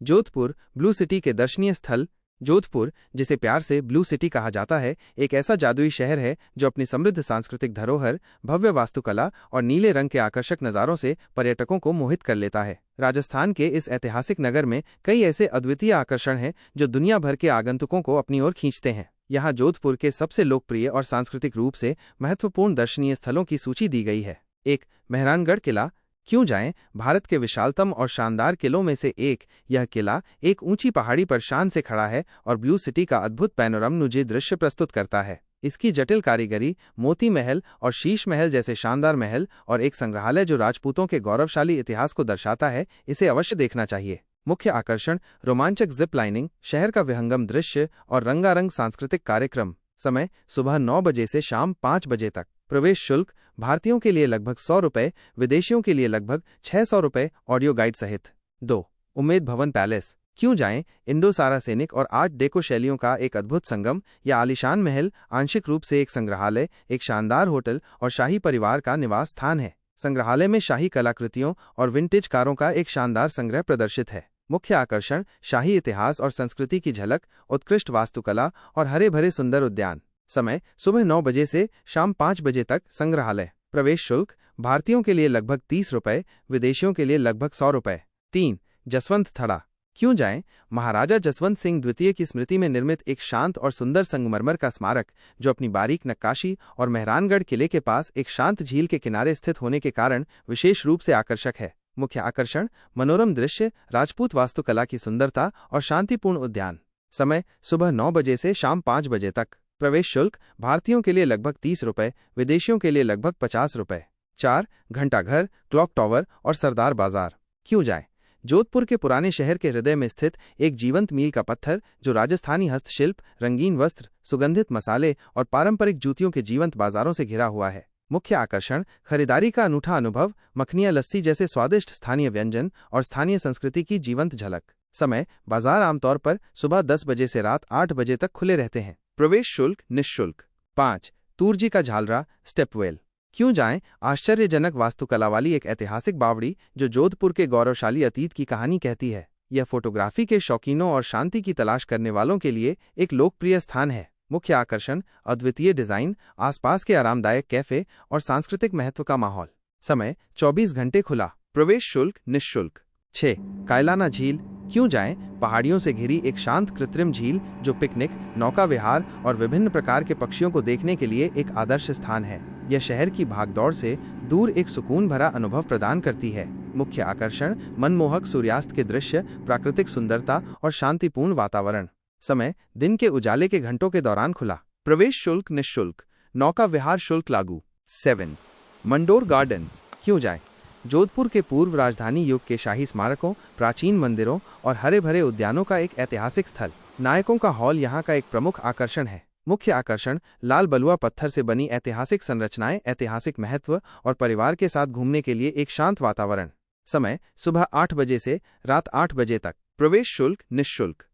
Jodhpur blue city के दर्शनीय स्थल। जोधपुर, जिसे प्यार से ब्लू सिटी कहा जाता है, एक ऐसा जादुई शहर है जो अपनी समृद्ध सांस्कृतिक धरोहर, भव्य वास्तुकला और नीले रंग के आकर्षक नज़ारों से पर्यटकों को मोहित कर लेता है। राजस्थान के इस ऐतिहासिक नगर में कई ऐसे अद्वितीय आकर्षण हैं जो दुनिया भर के आगंतुकों को अपनी ओर खींचते हैं। यहाँ जोधपुर के सबसे लोकप्रिय और सांस्कृतिक रूप से महत्वपूर्ण दर्शनीय स्थलों की सूची दी गई है। 1. मेहरानगढ़ किला। क्यों जाएं? भारत के विशालतम और शानदार किलों में से एक, यह किला एक ऊंची पहाड़ी पर शान से खड़ा है और ब्लू सिटी का अद्भुत पैनोरामानुजी दृश्य प्रस्तुत करता है। इसकी जटिल कारीगरी, मोती महल और शीश महल जैसे शानदार महल और एक संग्रहालय जो राजपूतों के गौरवशाली इतिहास को दर्शाता है, इसे अवश्य देखना चाहिए। मुख्य आकर्षण: रोमांचक जिप लाइनिंग, शहर का विहंगम दृश्य और रंगारंग सांस्कृतिक कार्यक्रम। समय: सुबह 9 बजे से शाम 5 बजे तक। प्रवेश शुल्क: भारतीयों के लिए लगभग 100 रुपये, विदेशियों के लिए लगभग 600 रुपये, ऑडियो गाइड सहित। 2. उम्मेद भवन पैलेस। क्यों जाएं? इंडो सारासेनिक और आर्ट डेको शैलियों का एक अद्भुत संगम। यह आलीशान महल आंशिक रूप से एक संग्रहालय, एक शानदार होटल और शाही परिवार का निवास स्थान है। संग्रहालय में शाही कलाकृतियों और विंटेज कारों का एक शानदार संग्रह प्रदर्शित है। मुख्य आकर्षण: शाही इतिहास और संस्कृति की झलक, उत्कृष्ट वास्तुकला और हरे भरे सुंदर उद्यान। समय: सुबह 9 बजे से शाम 5 बजे तक। संग्रहालय। प्रवेश शुल्क: भारतीयों के लिए लगभग 30 रुपये, विदेशियों के लिए लगभग 100 रुपये। 3. जसवंत थड़ा। क्यों जाएं? महाराजा जसवंत सिंह द्वितीय की स्मृति में निर्मित एक शांत और सुंदर संगमरमर का स्मारक, जो अपनी बारीक नक्काशी और मेहरानगढ़ किले के पास एक शांत झील के किनारे स्थित होने के कारण विशेष रूप से आकर्षक है। मुख्य आकर्षण: मनोरम दृश्य, राजपूत वास्तुकला की सुंदरता और शांतिपूर्ण उद्यान। समय: सुबह 9 बजे से शाम 5 बजे तक। प्रवेश शुल्क: भारतीयों के लिए लगभग 30 रुपये, विदेशियों के लिए लगभग 50 रुपये। 4. घंटाघर, क्लॉक टॉवर और सरदार बाजार। क्यों जाएं? जोधपुर के पुराने शहर के हृदय में स्थित एक जीवंत मील का पत्थर, जो राजस्थानी हस्तशिल्प, रंगीन वस्त्र, सुगंधित मसाले और पारंपरिक जूतियों के जीवंत बाजारों से घिरा हुआ है। मुख्य आकर्षण: खरीदारी का अनूठा अनुभव, मखनिया लस्सी जैसे स्वादिष्ट स्थानीय व्यंजन और स्थानीय संस्कृति की जीवंत झलक। समय: बाजार आमतौर पर सुबह 10 बजे से रात 8 बजे तक खुले रहते हैं। प्रवेश शुल्क निःशुल्क। 5. तूरजी का झालरा, स्टेपवेल। क्यों जाएं? आश्चर्यजनक वास्तुकला वाली एक ऐतिहासिक बावड़ी जो जोधपुर के गौरवशाली अतीत की कहानी कहती है। यह फोटोग्राफी के शौकीनों और शांति की तलाश करने वालों के लिए एक लोकप्रिय स्थान है। मुख्य आकर्षण: अद्वितीय डिजाइन, आसपास के आरामदायक कैफे और सांस्कृतिक महत्व का माहौल। समय: 24 घंटे खुला। प्रवेश शुल्क निःशुल्क। 6. कायलाना झील। क्यों जाएं? पहाड़ियों से घिरी एक शांत कृत्रिम झील जो पिकनिक, नौका विहार और विभिन्न प्रकार के पक्षियों को देखने के लिए एक आदर्श स्थान है। यह शहर की भागदौड़ से दूर एक सुकून भरा अनुभव प्रदान करती है। मुख्य आकर्षण: मनमोहक सूर्यास्त के दृश्य, प्राकृतिक सुंदरता और शांतिपूर्ण वातावरण। समय: दिन के उजाले के घंटों के दौरान खुला। प्रवेश शुल्क निःशुल्क। नौका विहार शुल्क लागू। 7. मंडोर गार्डन। क्यों जाएं? जोधपुर के पूर्व राजधानी युग के शाही स्मारकों, प्राचीन मंदिरों और हरे भरे उद्यानों का एक ऐतिहासिक स्थल। नायकों का हॉल यहाँ का एक प्रमुख आकर्षण है। मुख्य आकर्षण: लाल बलुआ पत्थर से बनी ऐतिहासिक संरचनाएं, ऐतिहासिक महत्व और परिवार के साथ घूमने के लिए एक शांत वातावरण। समय: सुबह 8 बजे से रात 8 बजे तक। प्रवेश शुल्क निःशुल्क।